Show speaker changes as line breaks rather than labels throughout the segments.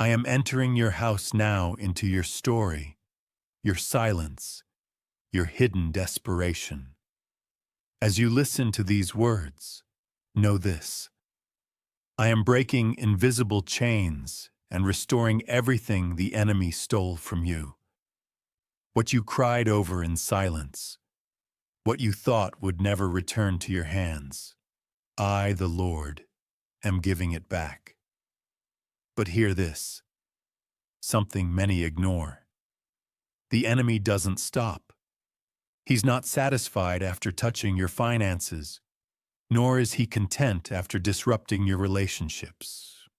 I am entering your house now into your story, your silence, your hidden desperation. As you listen to these words, know this: I am breaking invisible chains and restoring everything the enemy stole from you. What you cried over in silence, what you thought would never return to your hands, I, the Lord, am giving it back. But hear this, something many ignore. The enemy doesn't stop. He's not satisfied after touching your finances, nor is he content after disrupting your relationships.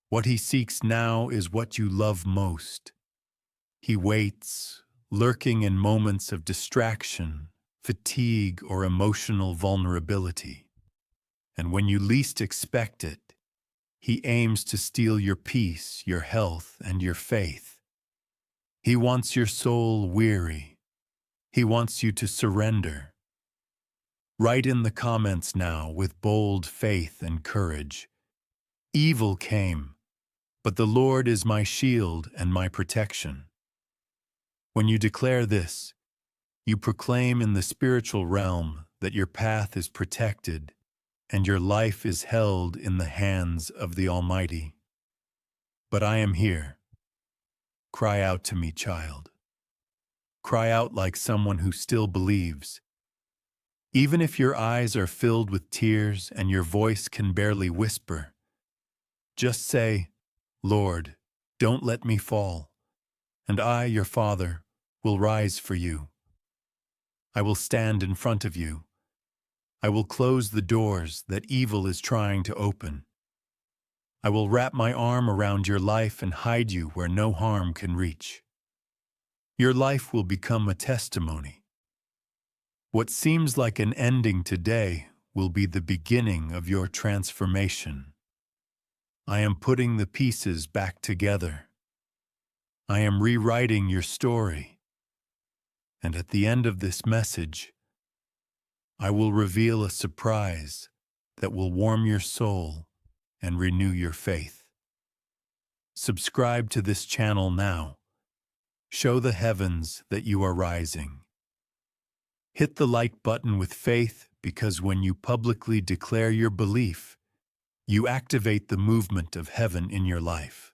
What he seeks now is what you love most. He waits, lurking in moments of distraction, fatigue, or emotional vulnerability. And when you least expect it, he aims to steal your peace, your health, and your faith. He wants your soul weary. He wants you to surrender. Write in the comments now with bold faith and courage. Evil came, but the Lord is my shield and my protection. When you declare this, you proclaim in the spiritual realm that your path is protected and your life is held in the hands of the Almighty. But I am here. Cry out to me, child. Cry out like someone who still believes. Even if your eyes are filled with tears and your voice can barely whisper, just say, Lord, don't let me fall, and I, your Father, will rise for you. I will stand in front of you. I will close the doors that evil is trying to open. I will wrap my arm around your life and hide you where no harm can reach. Your life will become a testimony. What seems like an ending today will be the beginning of your transformation. I am putting the pieces back together. I am rewriting your story. And at the end of this message, I will reveal a surprise that will warm your soul and renew your faith. Subscribe to this channel now. Show the heavens that you are rising. Hit the like button with faith, because when you publicly declare your belief, you activate the movement of heaven in your life.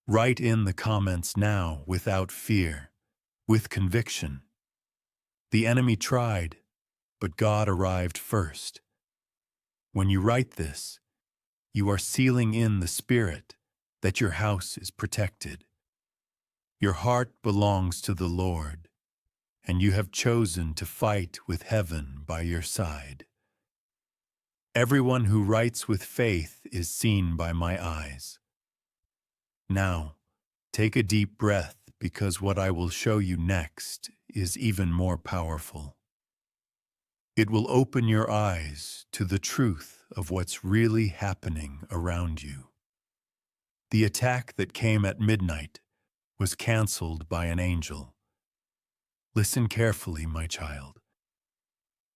Write in the comments now without fear, with conviction. The enemy tried, but God arrived first. When you write this, you are sealing in the spirit that your house is protected. Your heart belongs to the Lord, and you have chosen to fight with heaven by your side. Everyone who writes with faith is seen by my eyes. Now, take a deep breath, because what I will show you next is even more powerful. It will open your eyes to the truth of what's really happening around you. The attack that came at midnight was canceled by an angel. Listen carefully, my child.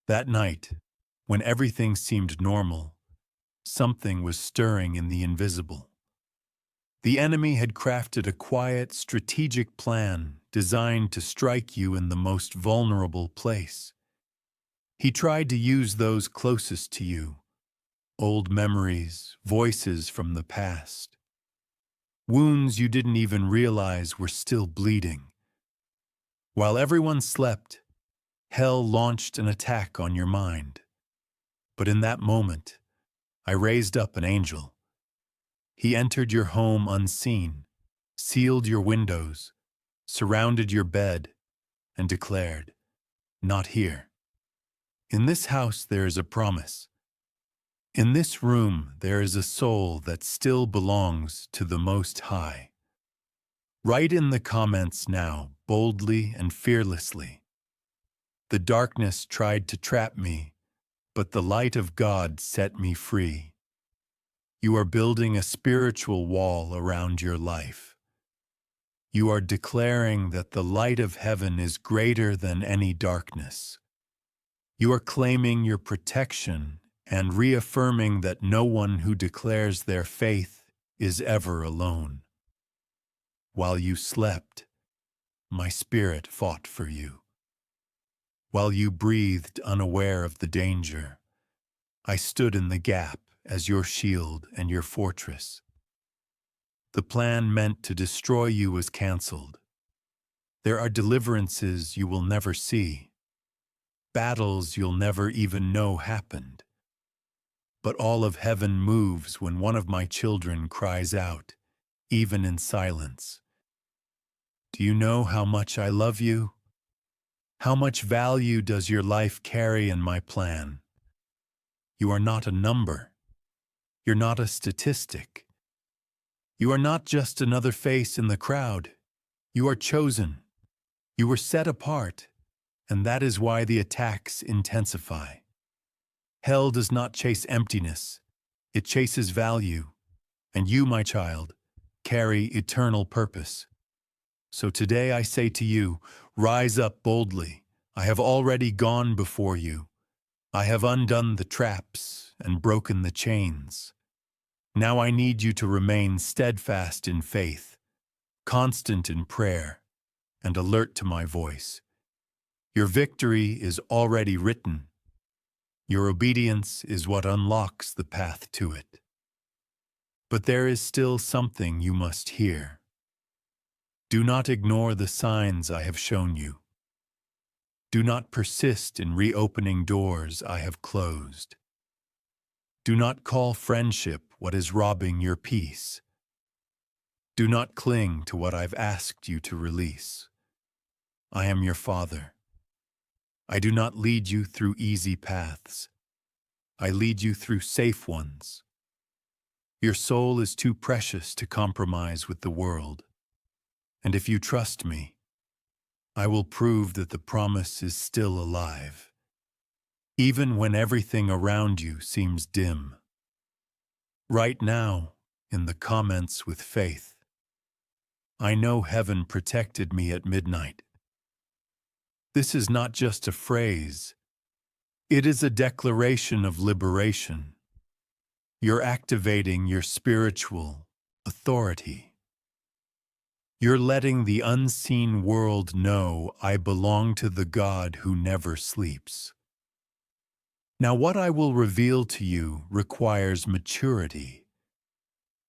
That night, when everything seemed normal, something was stirring in the invisible. The enemy had crafted a quiet, strategic plan designed to strike you in the most vulnerable place. He tried to use those closest to you, old memories, voices from the past, wounds you didn't even realize were still bleeding. While everyone slept, hell launched an attack on your mind. But in that moment, I raised up an angel. He entered your home unseen, sealed your windows, surrounded your bed, and declared, "Not here." In this house there is a promise. In this room there is a soul that still belongs to the Most High. Write in the comments now, boldly and fearlessly. The darkness tried to trap me, but the light of God set me free. You are building a spiritual wall around your life. You are declaring that the light of heaven is greater than any darkness. You are claiming your protection and reaffirming that no one who declares their faith is ever alone. While you slept, my spirit fought for you. While you breathed unaware of the danger, I stood in the gap as your shield and your fortress. The plan meant to destroy you was canceled. There are deliverances you will never see, battles you'll never even know happened. But all of heaven moves when one of my children cries out, even in silence. Do you know how much I love you? How much value does your life carry in my plan? You are not a number. You're not a statistic. You are not just another face in the crowd. You are chosen. You were set apart, and that is why the attacks intensify. Hell does not chase emptiness. It chases value. And you, my child, carry eternal purpose. So today I say to you, rise up boldly. I have already gone before you. I have undone the traps and broken the chains. Now I need you to remain steadfast in faith, constant in prayer, and alert to my voice. Your victory is already written. Your obedience is what unlocks the path to it. But there is still something you must hear. Do not ignore the signs I have shown you. Do not persist in reopening doors I have closed. Do not call friendship what is robbing your peace. Do not cling to what I've asked you to release. I am your Father. I do not lead you through easy paths. I lead you through safe ones. Your soul is too precious to compromise with the world. And if you trust me, I will prove that the promise is still alive, even when everything around you seems dim. Right now, in the comments with faith, I know heaven protected me at midnight. This is not just a phrase. It is a declaration of liberation. You're activating your spiritual authority. You're letting the unseen world know I belong to the God who never sleeps. Now, what I will reveal to you requires maturity.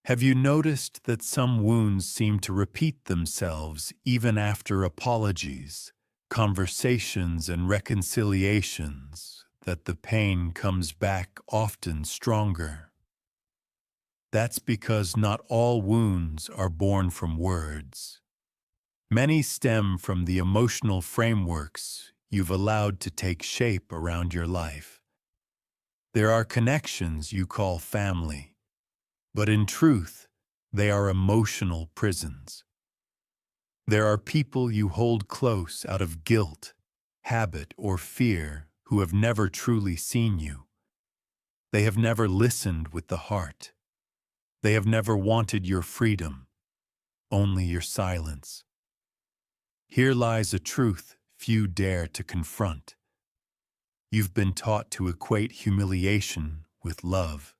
Have you noticed that some wounds seem to repeat themselves even after apologies, conversations, and reconciliations, that the pain comes back often stronger? That's because not all wounds are born from words. Many stem from the emotional frameworks you've allowed to take shape around your life. There are connections you call family, but in truth, they are emotional prisons. There are people you hold close out of guilt, habit, or fear who have never truly seen you. They have never listened with the heart. They have never wanted your freedom, only your silence. Here lies a truth few dare to confront. You've been taught to equate humiliation with love.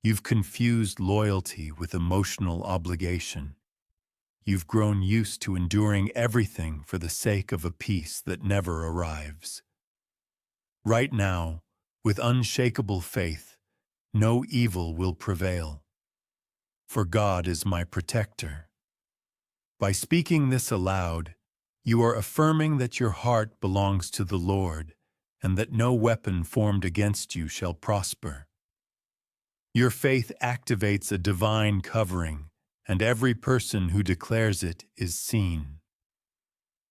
You've confused loyalty with emotional obligation. You've grown used to enduring everything for the sake of a peace that never arrives. Right now, with unshakable faith, no evil will prevail. For God is my protector. By speaking this aloud, you are affirming that your heart belongs to the Lord, and that no weapon formed against you shall prosper. Your faith activates a divine covering, and every person who declares it is seen.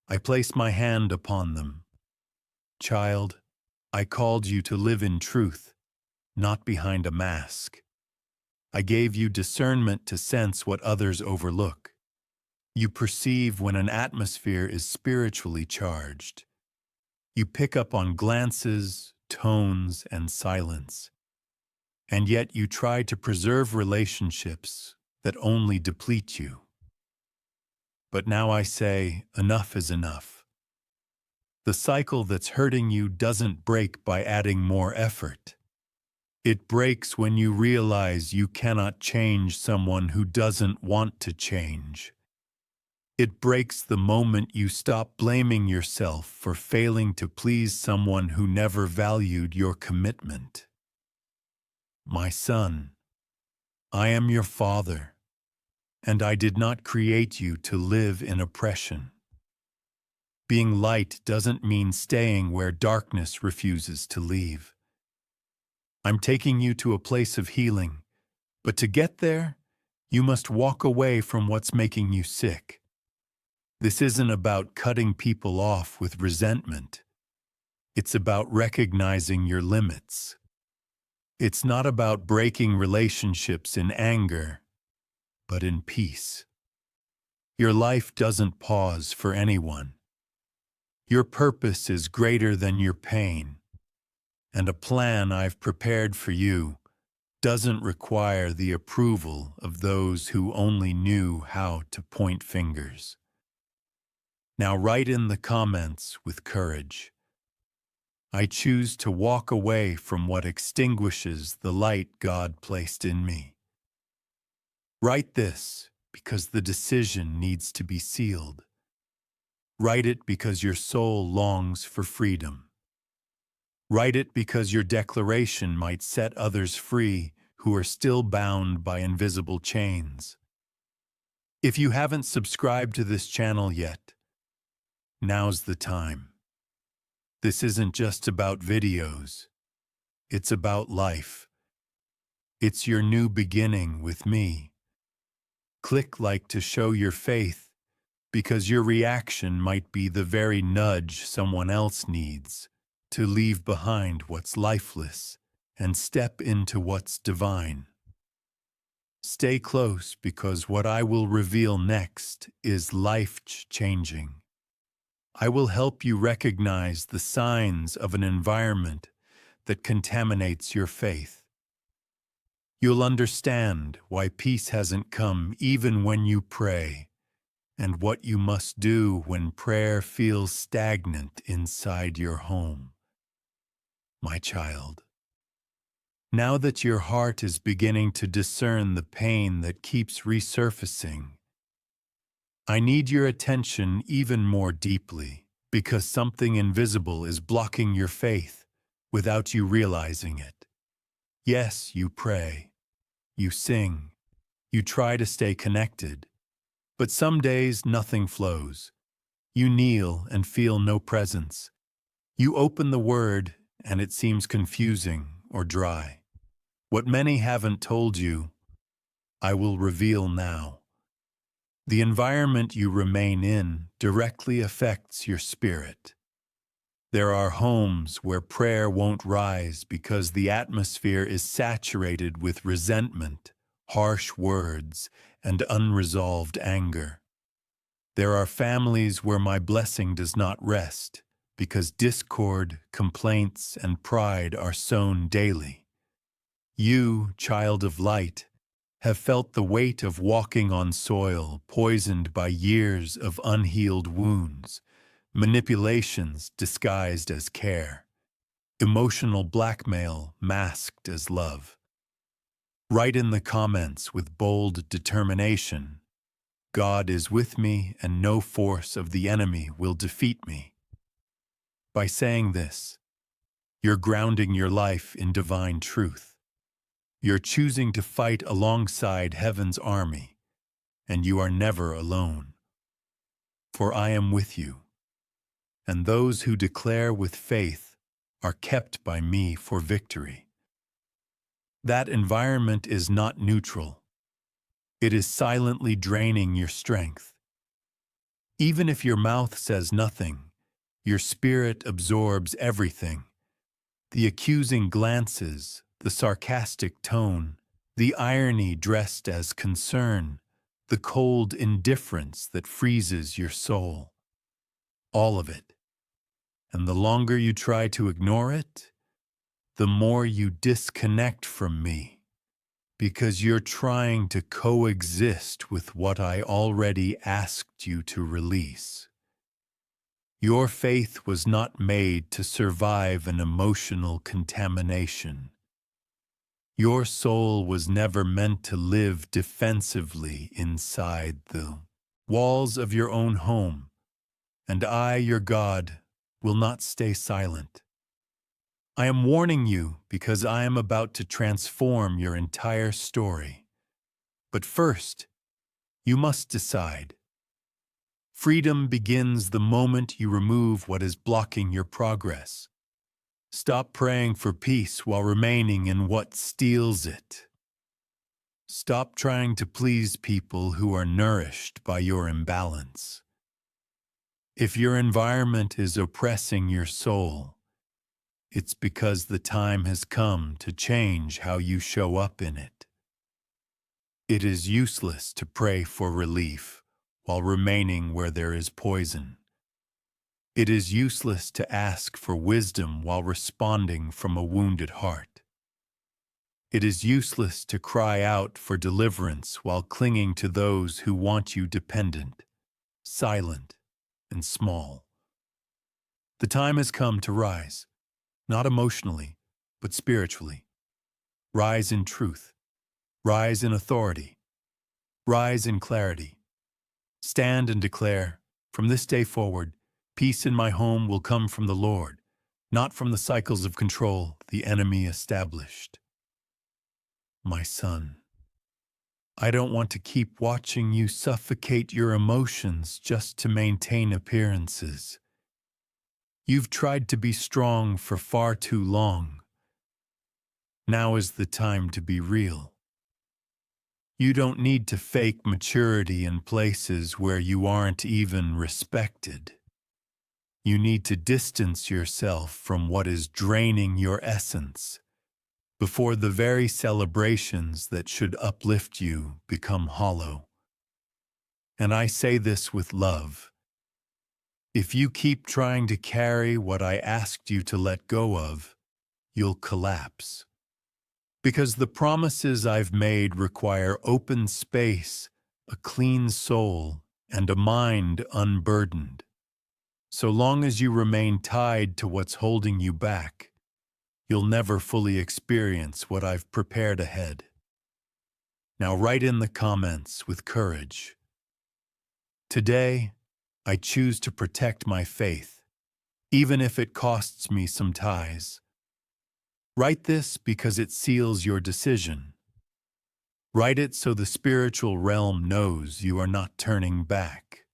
I place my hand upon them. Child, I called you to live in truth, not behind a mask. I gave you discernment to sense what others overlook. You perceive when an atmosphere is spiritually charged. You pick up on glances, tones, and silence. And yet you try to preserve relationships that only deplete you. But now I say, enough is enough. The cycle that's hurting you doesn't break by adding more effort. It breaks when you realize you cannot change someone who doesn't want to change. It breaks the moment you stop blaming yourself for failing to please someone who never valued your commitment. My son, I am your father, and I did not create you to live in oppression. Being light doesn't mean staying where darkness refuses to leave. I'm taking you to a place of healing, but to get there, you must walk away from what's making you sick. This isn't about cutting people off with resentment. It's about recognizing your limits. It's not about breaking relationships in anger, but in peace. Your life doesn't pause for anyone. Your purpose is greater than your pain, and a plan I've prepared for you doesn't require the approval of those who only knew how to point fingers. Now write in the comments with courage. I choose to walk away from what extinguishes the light God placed in me. Write this because the decision needs to be sealed. Write it because your soul longs for freedom. Write it because your declaration might set others free who are still bound by invisible chains. If you haven't subscribed to this channel yet, now's the time. This isn't just about videos. It's about life. It's your new beginning with me. Click like to show your faith, because your reaction might be the very nudge someone else needs to leave behind what's lifeless and step into what's divine. Stay close, because what I will reveal next is life-changing. I will help you recognize the signs of an environment that contaminates your faith. You'll understand why peace hasn't come even when you pray, and what you must do when prayer feels stagnant inside your home. My child, now that your heart is beginning to discern the pain that keeps resurfacing, I need your attention even more deeply, because something invisible is blocking your faith without you realizing it. Yes, you pray, you sing, you try to stay connected, but some days nothing flows. You kneel and feel no presence. You open the Word and it seems confusing or dry. What many haven't told you, I will reveal now. The environment you remain in directly affects your spirit. There are homes where prayer won't rise because the atmosphere is saturated with resentment, harsh words, and unresolved anger. There are families where my blessing does not rest because discord, complaints, and pride are sown daily. You, child of light, have felt the weight of walking on soil poisoned by years of unhealed wounds, manipulations disguised as care, emotional blackmail masked as love. Write in the comments with bold determination, God is with me and no force of the enemy will defeat me. By saying this, you're grounding your life in divine truth. You're choosing to fight alongside heaven's army, and you are never alone. For I am with you, and those who declare with faith are kept by me for victory. That environment is not neutral. It is silently draining your strength. Even if your mouth says nothing, your spirit absorbs everything. The accusing glances, the sarcastic tone, the irony dressed as concern, the cold indifference that freezes your soul. All of it. And the longer you try to ignore it, the more you disconnect from me, because you're trying to coexist with what I already asked you to release. Your faith was not made to survive an emotional contamination. Your soul was never meant to live defensively inside the walls of your own home, and I, your God, will not stay silent. I am warning you because I am about to transform your entire story. But first, you must decide. Freedom begins the moment you remove what is blocking your progress. Stop praying for peace while remaining in what steals it. Stop trying to please people who are nourished by your imbalance. If your environment is oppressing your soul, it's because the time has come to change how you show up in it. It is useless to pray for relief while remaining where there is poison. It is useless to ask for wisdom while responding from a wounded heart. It is useless to cry out for deliverance while clinging to those who want you dependent, silent, and small. The time has come to rise, not emotionally, but spiritually. Rise in truth. Rise in authority. Rise in clarity. Stand and declare, from this day forward, peace in my home will come from the Lord, not from the cycles of control the enemy established. My son, I don't want to keep watching you suffocate your emotions just to maintain appearances. You've tried to be strong for far too long. Now is the time to be real. You don't need to fake maturity in places where you aren't even respected. You need to distance yourself from what is draining your essence before the very celebrations that should uplift you become hollow. And I say this with love. If you keep trying to carry what I asked you to let go of, you'll collapse. Because the promises I've made require open space, a clean soul, and a mind unburdened. So long as you remain tied to what's holding you back, you'll never fully experience what I've prepared ahead. Now write in the comments with courage. Today, I choose to protect my faith, even if it costs me some ties. Write this because it seals your decision. Write it so the spiritual realm knows you are not turning back.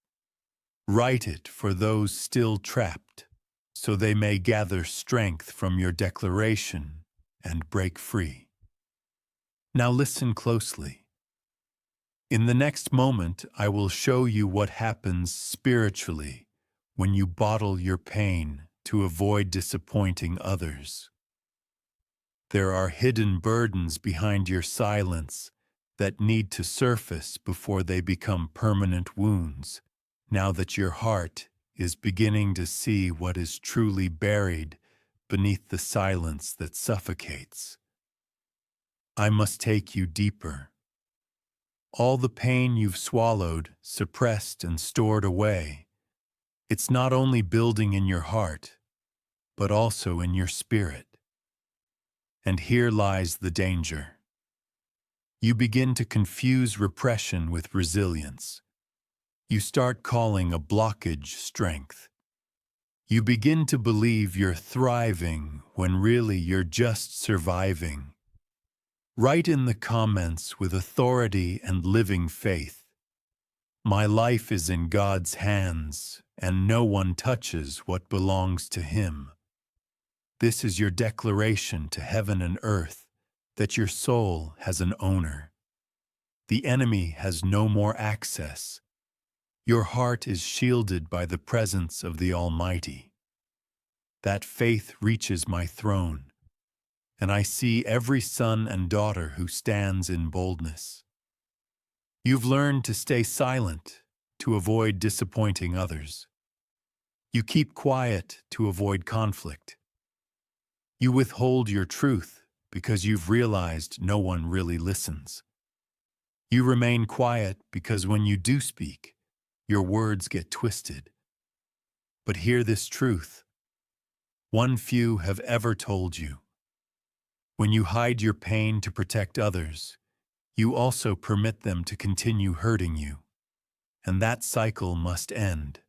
Write it for those still trapped, so they may gather strength from your declaration and break free. Now listen closely. In the next moment, I will show you what happens spiritually when you bottle your pain to avoid disappointing others. There are hidden burdens behind your silence that need to surface before they become permanent wounds, now that your heart is beginning to see what is truly buried beneath the silence that suffocates. I must take you deeper. All the pain you've swallowed, suppressed, and stored away, it's not only building in your heart, but also in your spirit. And here lies the danger. You begin to confuse repression with resilience. You start calling a blockage strength. You begin to believe you're thriving when really you're just surviving. Write in the comments with authority and living faith. My life is in God's hands, and no one touches what belongs to Him. This is your declaration to heaven and earth that your soul has an owner. The enemy has no more access. Your heart is shielded by the presence of the Almighty. That faith reaches my throne, and I see every son and daughter who stands in boldness. You've learned to stay silent to avoid disappointing others. You keep quiet to avoid conflict. You withhold your truth because you've realized no one really listens. You remain quiet because when you do speak, your words get twisted. But hear this truth. One few have ever told you, When you hide your pain to protect others, you also permit them to continue hurting you, and that cycle must end.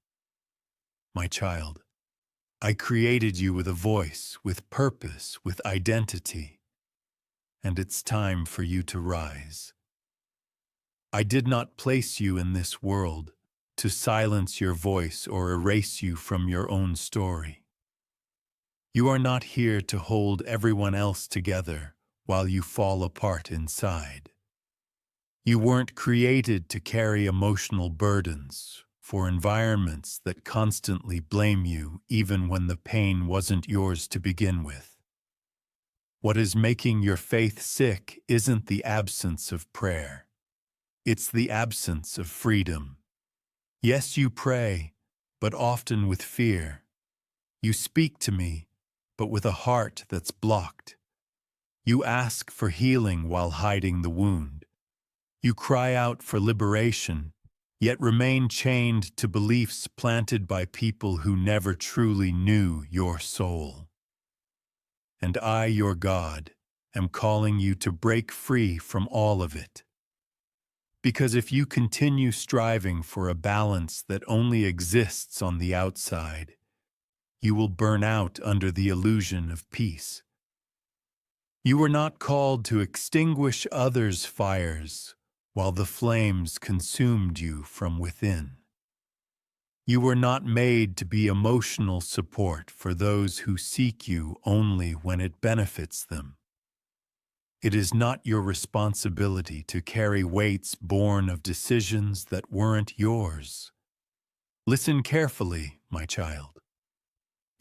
My child, I created you with a voice, with purpose, with identity, and it's time for you to rise. I did not place you in this world to silence your voice or erase you from your own story. You are not here to hold everyone else together while you fall apart inside. You weren't created to carry emotional burdens for environments that constantly blame you even when the pain wasn't yours to begin with. What is making your faith sick isn't the absence of prayer. It's the absence of freedom. Yes, you pray, but often with fear. You speak to me, but with a heart that's blocked. You ask for healing while hiding the wound. You cry out for liberation, yet remain chained to beliefs planted by people who never truly knew your soul. And I, your God, am calling you to break free from all of it. Because if you continue striving for a balance that only exists on the outside, you will burn out under the illusion of peace. You were not called to extinguish others' fires while the flames consumed you from within. You were not made to be emotional support for those who seek you only when it benefits them. It is not your responsibility to carry weights born of decisions that weren't yours. Listen carefully, my child.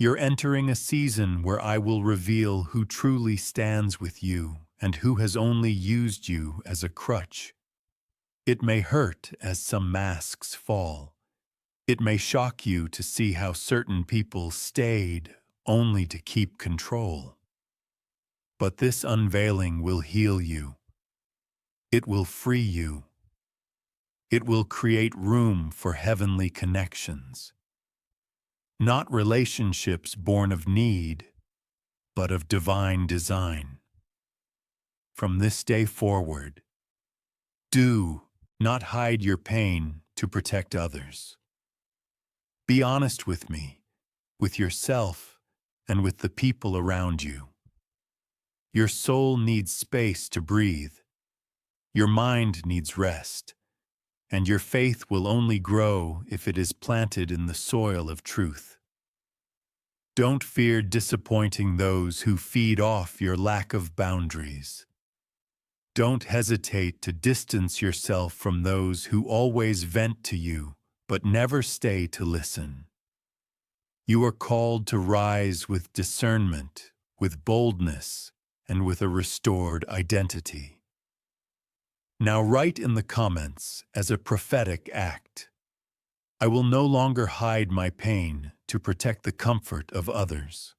You're entering a season where I will reveal who truly stands with you and who has only used you as a crutch. It may hurt as some masks fall. It may shock you to see how certain people stayed only to keep control. But this unveiling will heal you. It will free you. It will create room for heavenly connections. Not relationships born of need, but of divine design. From this day forward, do not hide your pain to protect others. Be honest with me, with yourself, and with the people around you. Your soul needs space to breathe. Your mind needs rest. And your faith will only grow if it is planted in the soil of truth. Don't fear disappointing those who feed off your lack of boundaries. Don't hesitate to distance yourself from those who always vent to you but never stay to listen. You are called to rise with discernment, with boldness, and with a restored identity. Now write in the comments as a prophetic act. I will no longer hide my pain to protect the comfort of others.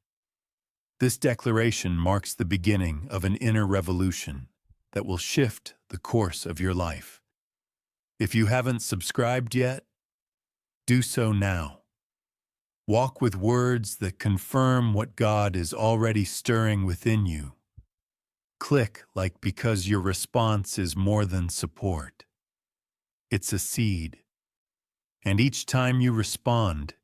This declaration marks the beginning of an inner revolution that will shift the course of your life. If you haven't subscribed yet, do so now. Walk with words that confirm what God is already stirring within you. Click like because your response is more than support. It's a seed. And each time you respond,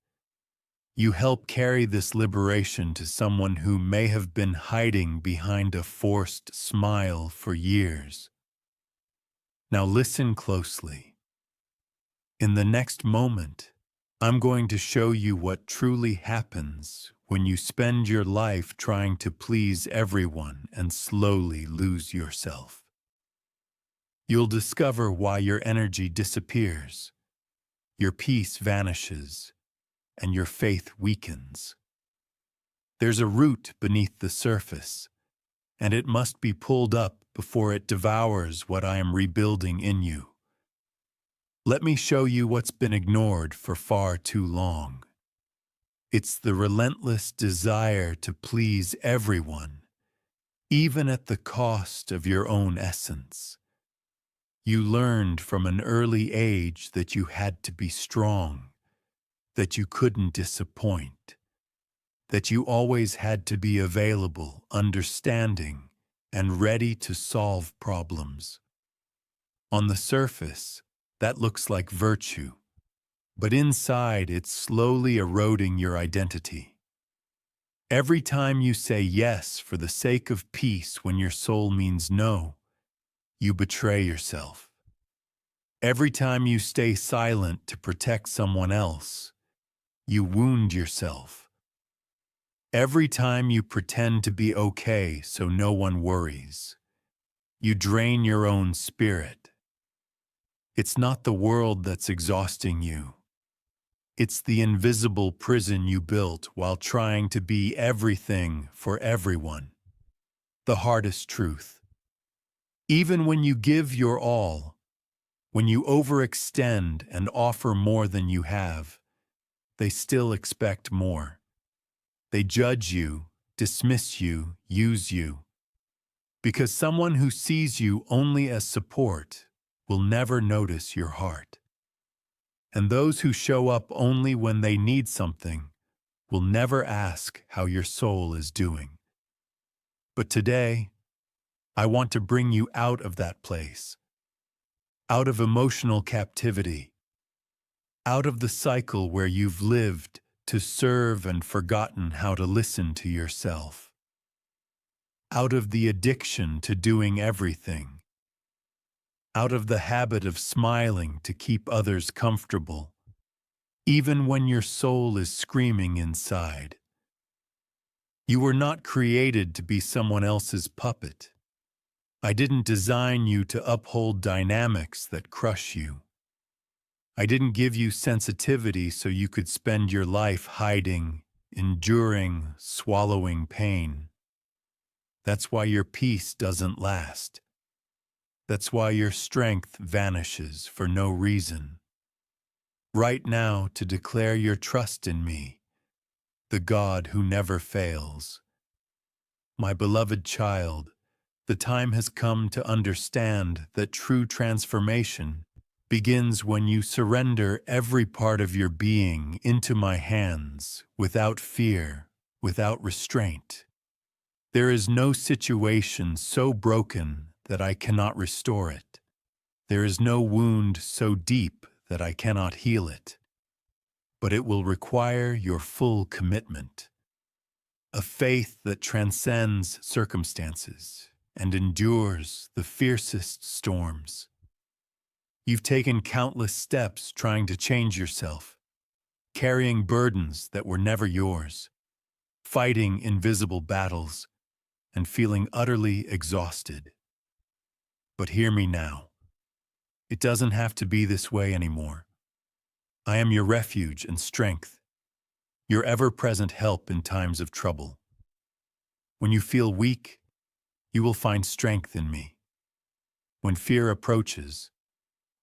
you help carry this liberation to someone who may have been hiding behind a forced smile for years. Now listen closely. In the next moment, I'm going to show you what truly happens when you spend your life trying to please everyone and slowly lose yourself. You'll discover why your energy disappears, your peace vanishes, and your faith weakens. There's a root beneath the surface, and it must be pulled up before it devours what I am rebuilding in you. Let me show you what's been ignored for far too long. It's the relentless desire to please everyone, even at the cost of your own essence. You learned from an early age that you had to be strong, that you couldn't disappoint, that you always had to be available, understanding, and ready to solve problems. On the surface, that looks like virtue, but inside it's slowly eroding your identity. Every time you say yes for the sake of peace when your soul means no, you betray yourself. Every time you stay silent to protect someone else, you wound yourself. Every time you pretend to be okay so no one worries, you drain your own spirit. It's not the world that's exhausting you. It's the invisible prison you built while trying to be everything for everyone. The hardest truth. Even when you give your all, when you overextend and offer more than you have, they still expect more. They judge you, dismiss you, use you. Because someone who sees you only as support will never notice your heart. And those who show up only when they need something will never ask how your soul is doing. But today, I want to bring you out of that place, out of emotional captivity, out of the cycle where you've lived to serve and forgotten how to listen to yourself, out of the addiction to doing everything, out of the habit of smiling to keep others comfortable, even when your soul is screaming inside. You were not created to be someone else's puppet. I didn't design you to uphold dynamics that crush you. I didn't give you sensitivity so you could spend your life hiding, enduring, swallowing pain. That's why your peace doesn't last. That's why your strength vanishes for no reason. Right now, to declare your trust in me, the God who never fails. My beloved child, the time has come to understand that true transformation begins when you surrender every part of your being into my hands without fear, without restraint. There is no situation so broken that I cannot restore it. There is no wound so deep that I cannot heal it. But it will require your full commitment, a faith that transcends circumstances and endures the fiercest storms. You've taken countless steps trying to change yourself, carrying burdens that were never yours, fighting invisible battles, and feeling utterly exhausted. But hear me now. It doesn't have to be this way anymore. I am your refuge and strength, your ever-present help in times of trouble. When you feel weak, you will find strength in me. When fear approaches,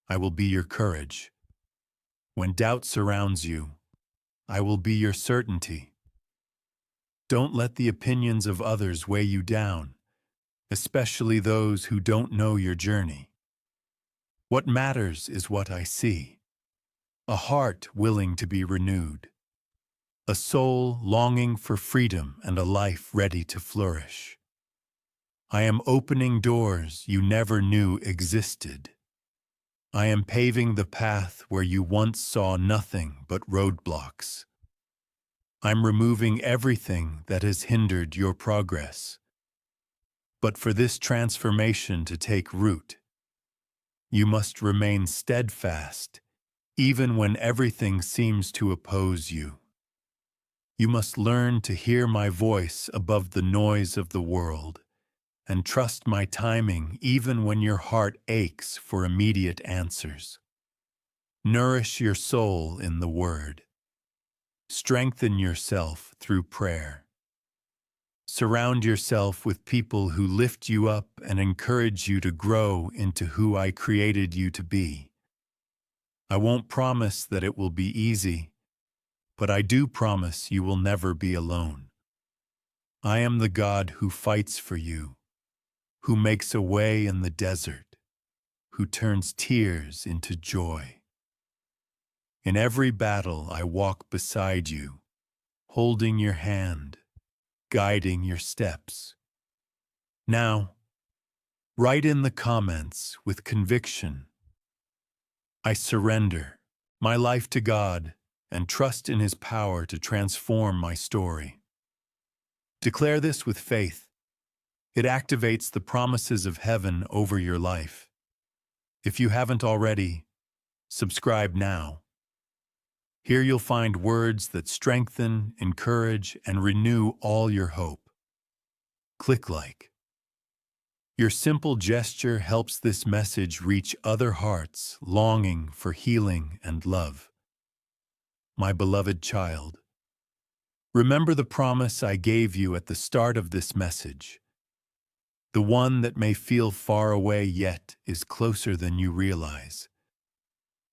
I will be your courage. When doubt surrounds you, I will be your certainty. Don't let the opinions of others weigh you down, especially those who don't know your journey. What matters is what I see. A heart willing to be renewed. A soul longing for freedom and a life ready to flourish. I am opening doors you never knew existed. I am paving the path where you once saw nothing but roadblocks. I'm removing everything that has hindered your progress. But for this transformation to take root, you must remain steadfast, even when everything seems to oppose you. You must learn to hear my voice above the noise of the world, and trust my timing even when your heart aches for immediate answers. Nourish your soul in the Word. Strengthen yourself through prayer. Surround yourself with people who lift you up and encourage you to grow into who I created you to be. I won't promise that it will be easy, but I do promise you will never be alone. I am the God who fights for you, who makes a way in the desert, who turns tears into joy. In every battle I walk beside you, holding your hand, guiding your steps. Now, Write in the comments with conviction. I surrender my life to God and trust in His power to transform my story. Declare this with faith. It activates the promises of heaven over your life. If you haven't already, subscribe now. Here you'll find words that strengthen, encourage, and renew all your hope. Click like. Your simple gesture helps this message reach other hearts longing for healing and love. My beloved child, remember the promise I gave you at the start of this message. The one that may feel far away yet is closer than you realize.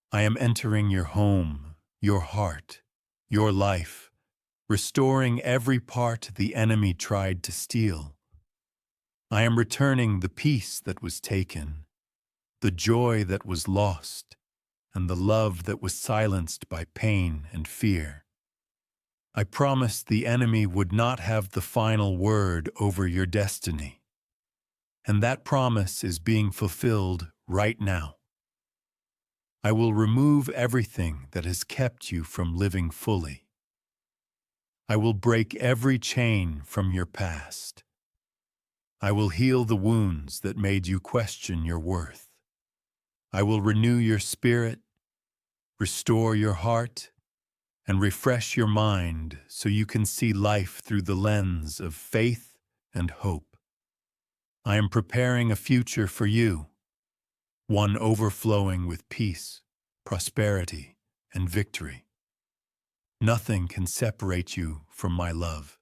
I am entering your home, your heart, your life, restoring every part the enemy tried to steal. I am returning the peace that was taken, the joy that was lost, and the love that was silenced by pain and fear. I promised the enemy would not have the final word over your destiny. And that promise is being fulfilled right now. I will remove everything that has kept you from living fully. I will break every chain from your past. I will heal the wounds that made you question your worth. I will renew your spirit, restore your heart, and refresh your mind so you can see life through the lens of faith and hope. I am preparing a future for you, one overflowing with peace, prosperity, and victory. Nothing can separate you from my love.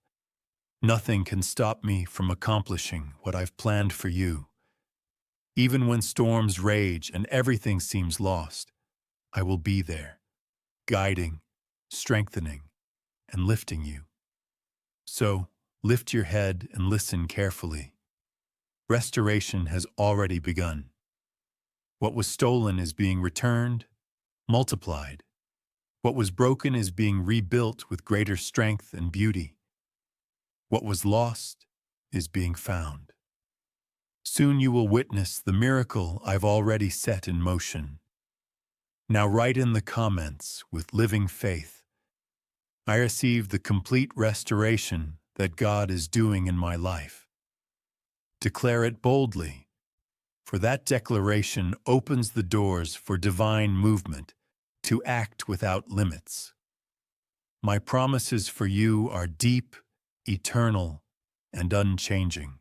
Nothing can stop me from accomplishing what I've planned for you. Even when storms rage and everything seems lost, I will be there, guiding, strengthening, and lifting you. So, lift your head and listen carefully. Restoration has already begun. What was stolen is being returned, multiplied. What was broken is being rebuilt with greater strength and beauty. What was lost is being found. Soon you will witness the miracle I've already set in motion. Now write in the comments with living faith. I receive the complete restoration that God is doing in my life. Declare it boldly, for that declaration opens the doors for divine movement to act without limits. My promises for you are deep, eternal, and unchanging.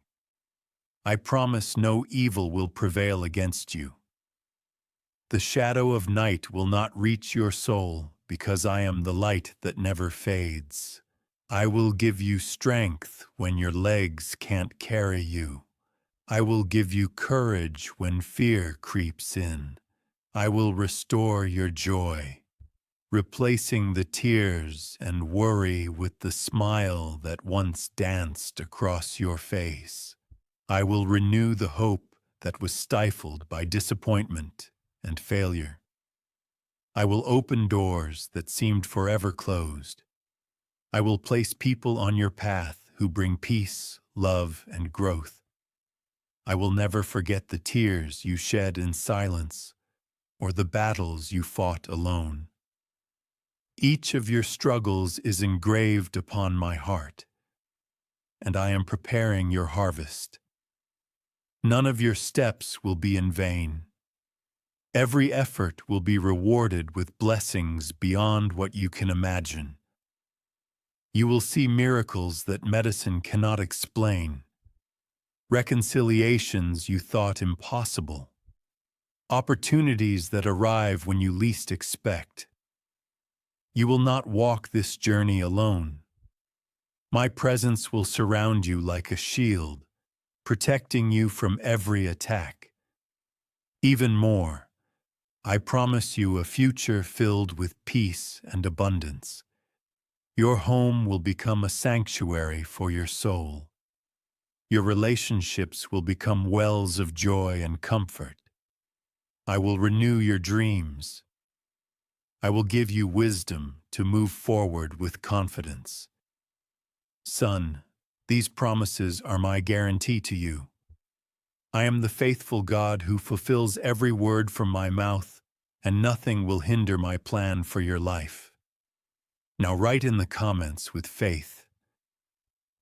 I promise no evil will prevail against you. The shadow of night will not reach your soul, because I am the light that never fades. I will give you strength when your legs can't carry you. I will give you courage when fear creeps in. I will restore your joy, replacing the tears and worry with the smile that once danced across your face. I will renew the hope that was stifled by disappointment and failure. I will open doors that seemed forever closed. I will place people on your path who bring peace, love, and growth. I will never forget the tears you shed in silence or the battles you fought alone. Each of your struggles is engraved upon my heart, and I am preparing your harvest. None of your steps will be in vain. Every effort will be rewarded with blessings beyond what you can imagine. You will see miracles that medicine cannot explain, reconciliations you thought impossible, opportunities that arrive when you least expect. You will not walk this journey alone. My presence will surround you like a shield, protecting you from every attack. Even more, I promise you a future filled with peace and abundance. Your home will become a sanctuary for your soul. Your relationships will become wells of joy and comfort. I will renew your dreams. I will give you wisdom to move forward with confidence. Son, these promises are my guarantee to you. I am the faithful God who fulfills every word from my mouth, and nothing will hinder my plan for your life. Now write in the comments with faith,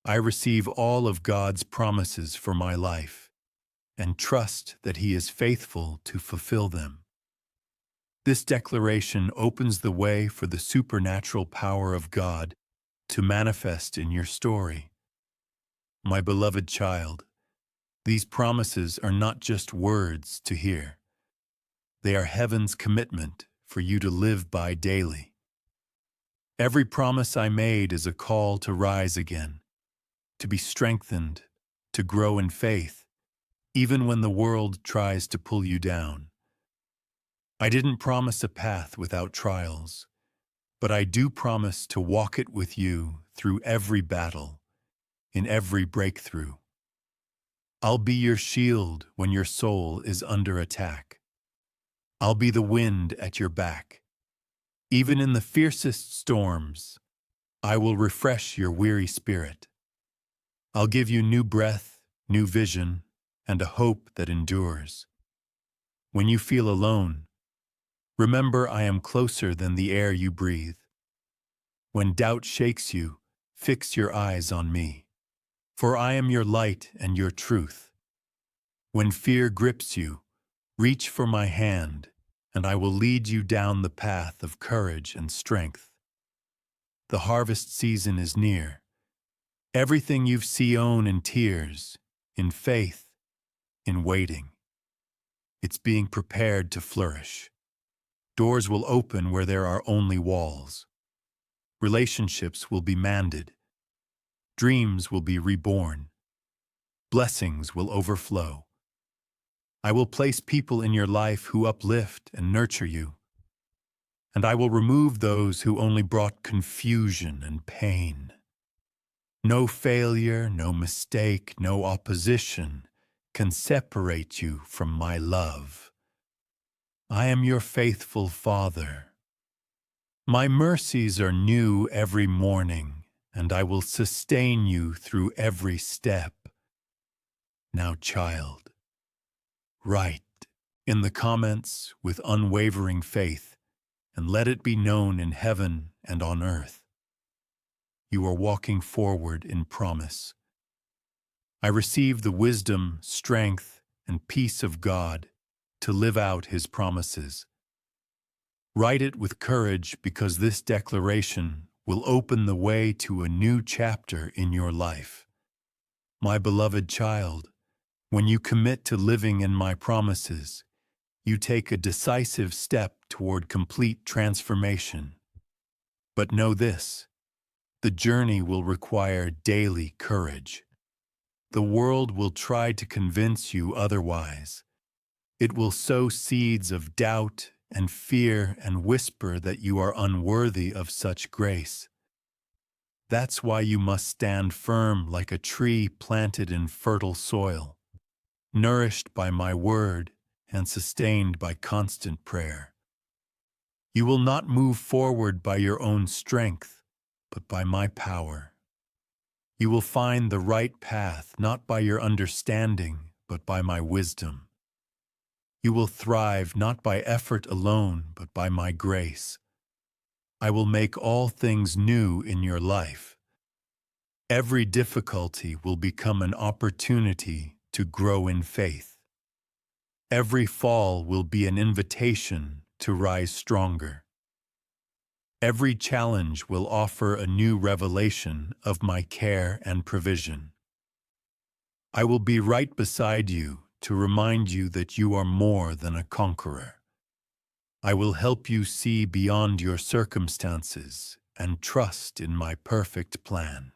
I receive all of God's promises for my life, and trust that He is faithful to fulfill them. This declaration opens the way for the supernatural power of God to manifest in your story. My beloved child, these promises are not just words to hear. They are heaven's commitment for you to live by daily. Every promise I made is a call to rise again, to be strengthened, to grow in faith, even when the world tries to pull you down. I didn't promise a path without trials, but I do promise to walk it with you through every battle, in every breakthrough. I'll be your shield when your soul is under attack. I'll be the wind at your back. Even in the fiercest storms, I will refresh your weary spirit. I'll give you new breath, new vision, and a hope that endures. When you feel alone, remember I am closer than the air you breathe. When doubt shakes you, fix your eyes on me, for I am your light and your truth. When fear grips you, reach for my hand, and I will lead you down the path of courage and strength. The harvest season is near. Everything you've sown in tears, in faith, in waiting, it's being prepared to flourish. Doors will open where there are only walls. Relationships will be mended. Dreams will be reborn. Blessings will overflow. I will place people in your life who uplift and nurture you. And I will remove those who only brought confusion and pain. No failure, no mistake, no opposition can separate you from my love. I am your faithful Father. My mercies are new every morning, and I will sustain you through every step. Now, child, write in the comments with unwavering faith, and let it be known in heaven and on earth. You are walking forward in promise. I receive the wisdom, strength, and peace of God to live out His promises. Write it with courage, because this declaration will open the way to a new chapter in your life. My beloved child, when you commit to living in my promises, you take a decisive step toward complete transformation. But know this, the journey will require daily courage. The world will try to convince you otherwise. It will sow seeds of doubt and fear and whisper that you are unworthy of such grace. That's why you must stand firm like a tree planted in fertile soil, nourished by my word and sustained by constant prayer. You will not move forward by your own strength, but by my power. You will find the right path not by your understanding, but by my wisdom. You will thrive not by effort alone, but by my grace. I will make all things new in your life. Every difficulty will become an opportunity to grow in faith. Every fall will be an invitation to rise stronger. Every challenge will offer a new revelation of my care and provision. I will be right beside you to remind you that you are more than a conqueror. I will help you see beyond your circumstances and trust in my perfect plan.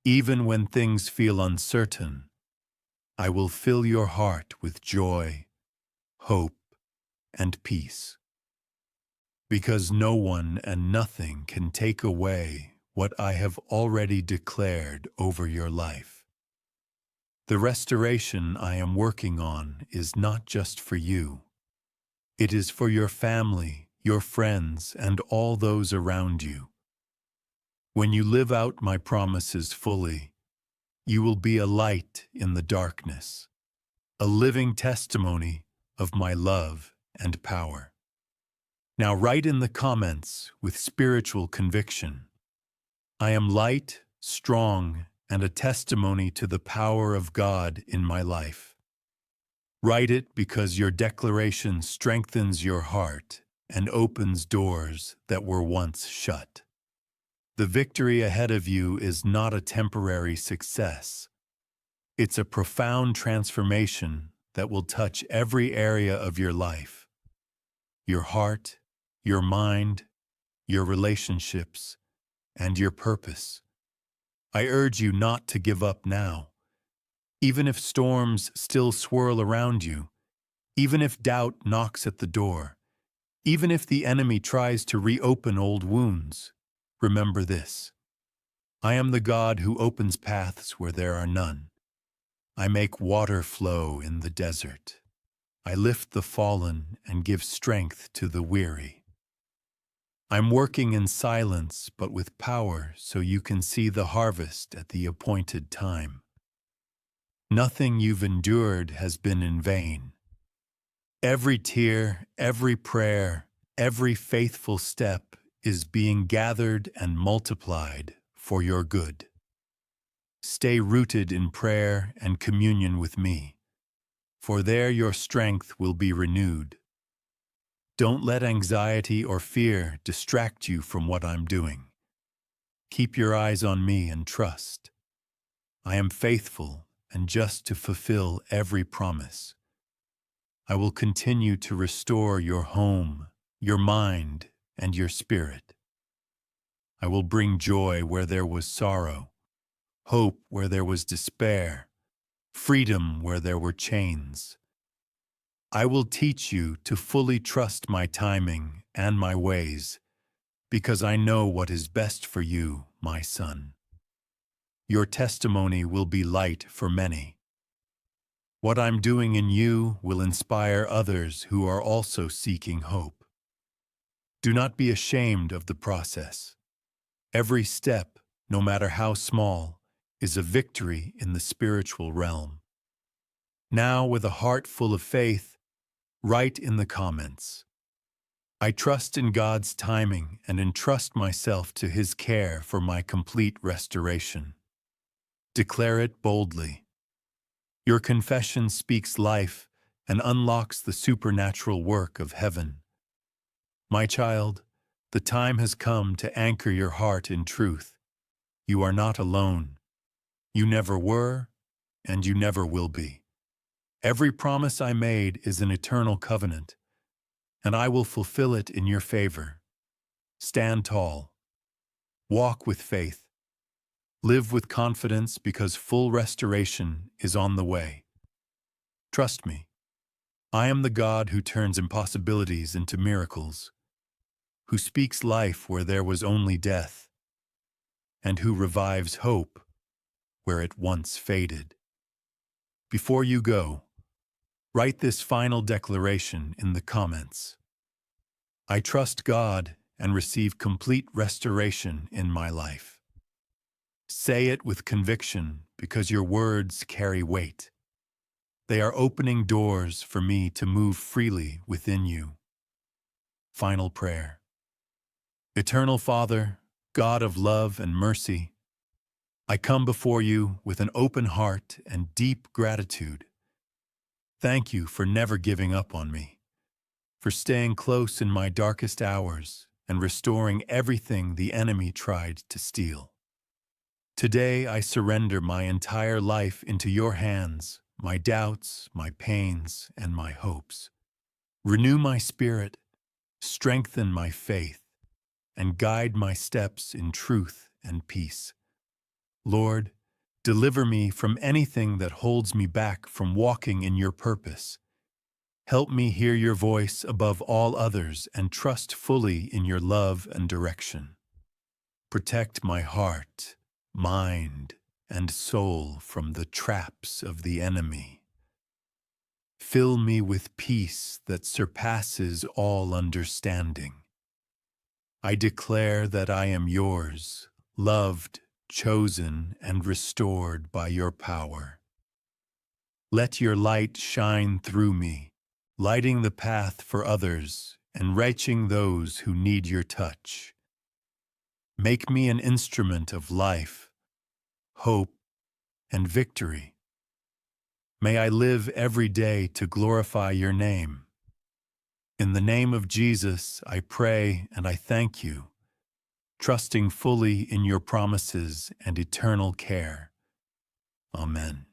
Even when things feel uncertain, I will fill your heart with joy, hope, and peace. Because no one and nothing can take away what I have already declared over your life. The restoration I am working on is not just for you. It is for your family, your friends, and all those around you. When you live out my promises fully, you will be a light in the darkness, a living testimony of my love and power. Now write in the comments with spiritual conviction, I am light, strong, and a testimony to the power of God in my life. Write it because your declaration strengthens your heart and opens doors that were once shut. The victory ahead of you is not a temporary success. It's a profound transformation that will touch every area of your life. Your heart, your mind, your relationships, and your purpose. I urge you not to give up now. Even if storms still swirl around you, even if doubt knocks at the door, even if the enemy tries to reopen old wounds, remember this. I am the God who opens paths where there are none. I make water flow in the desert. I lift the fallen and give strength to the weary. I'm working in silence but with power so you can see the harvest at the appointed time. Nothing you've endured has been in vain. Every tear, every prayer, every faithful step is being gathered and multiplied for your good. Stay rooted in prayer and communion with me, for there your strength will be renewed. Don't let anxiety or fear distract you from what I'm doing. Keep your eyes on me and trust. I am faithful and just to fulfill every promise. I will continue to restore your home, your mind, and your spirit. I will bring joy where there was sorrow, hope where there was despair, freedom where there were chains. I will teach you to fully trust my timing and my ways, because I know what is best for you, my son. Your testimony will be light for many. What I'm doing in you will inspire others who are also seeking hope. Do not be ashamed of the process. Every step, no matter how small, is a victory in the spiritual realm. Now, with a heart full of faith, write in the comments, I trust in God's timing and entrust myself to His care for my complete restoration. Declare it boldly. Your confession speaks life and unlocks the supernatural work of heaven. My child, the time has come to anchor your heart in truth. You are not alone. You never were, and you never will be. Every promise I made is an eternal covenant, and I will fulfill it in your favor. Stand tall. Walk with faith. Live with confidence because full restoration is on the way. Trust me. I am the God who turns impossibilities into miracles, who speaks life where there was only death, and who revives hope where it once faded. Before you go, write this final declaration in the comments. I trust God and receive complete restoration in my life. Say it with conviction because your words carry weight. They are opening doors for me to move freely within you. Final prayer. Eternal Father, God of love and mercy, I come before you with an open heart and deep gratitude. Thank you for never giving up on me, for staying close in my darkest hours and restoring everything the enemy tried to steal. Today I surrender my entire life into your hands, my doubts, my pains, and my hopes. Renew my spirit, strengthen my faith, and guide my steps in truth and peace. Lord, deliver me from anything that holds me back from walking in your purpose. Help me hear your voice above all others and trust fully in your love and direction. Protect my heart, mind, and soul from the traps of the enemy. Fill me with peace that surpasses all understanding. I declare that I am yours, loved, chosen, and restored by your power. Let your light shine through me, lighting the path for others and reaching those who need your touch. Make me an instrument of life, hope, and victory. May I live every day to glorify your name. In the name of Jesus, I pray and I thank you, trusting fully in your promises and eternal care. Amen.